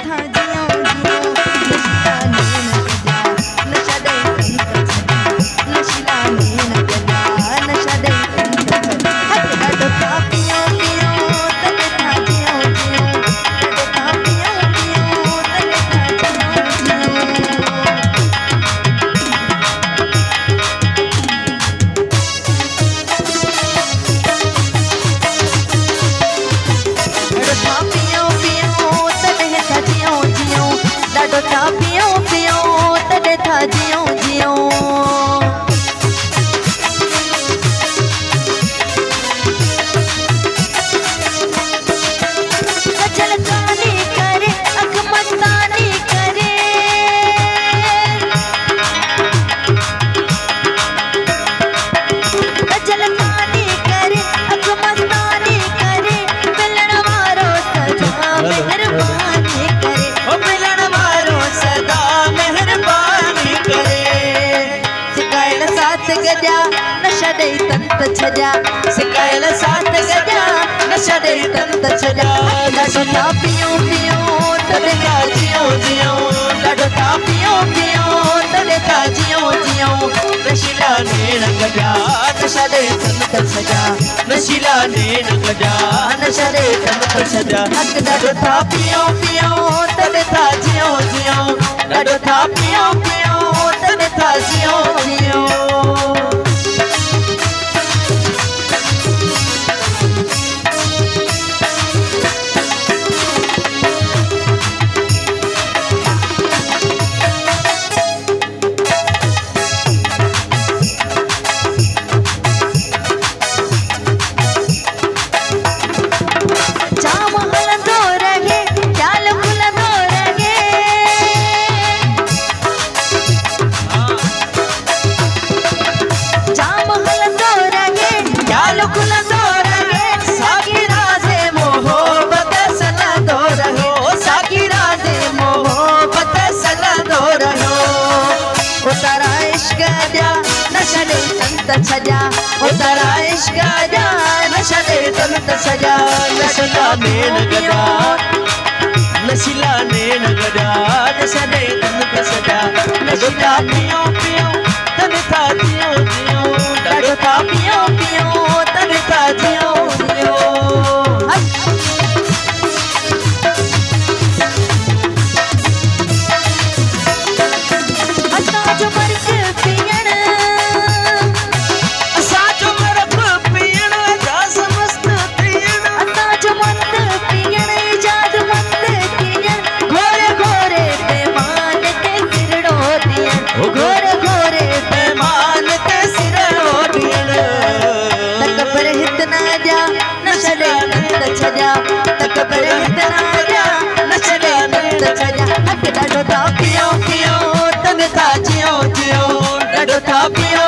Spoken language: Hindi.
था जियो जियो नशीला नैन गजा नशा दे तंत छजा नशीला नैन गजा नशा दे तंत छजा हट डाडो था पियो पियो तने था जियो जियो डाडो था पियो पियो तने था जियो जियो डाडो था पियो पियो तने था जियो जियो गजलकानी करे अख मस्तानी करे गजलकानी करे अख मस्तानी करे मिलण वारो सजा मेहरबानी करे ओ मिलण वारो सदा मेहरबानी करे सिकायल साथ गजा नशा दे तंत छजा सिकायल साथ गजा नशा दे तंत छजा डाडो था पियो पियो तने था जियो जियो डाडो था पियो पियो तने था जियो जियो नशीला नैन गजा नशा दे तंत छजा नशीला नैन गजा नशा दे तंत छजा डाडो था पियो पियो तने था जियो जियो डाडो था पियो पियो तने था जियो जियो जाम हलंदो रहे ख्याल खुलंदो रहे जाम हलंदो रहे ख्याल खुलंदो रहे सागी राज़े मोहब्बत सलंदो रहे सागी राज़े मोहब्बत सलंदो रहे ओ तारा इश्क जा नशा दे तंत छजा ओ तारा इश्क जा नशा दे तंत छजा नशीला नैन गजा नशीला नैन गजा नशा दे तंत छजा नशीला पियो पियो तने था जियो जियो डाडो था पियो पियो तने था जियो जियो असांजो मर्द पियण असांजो मर्द पियण जास मस्त पियण असांजो मर्द पियण जाद मस्त पियण घोरे घोरे बेमान ते सिरड़ो दियण घोरे घोरे बेमान ते सिरड़ो दियण तकबर हित न जा नशा दे तंत छजा तकबर हित न जा नशा दे तंत छजा हक डाडो था पियो पियो तने था जियो जियो डाडो था पियो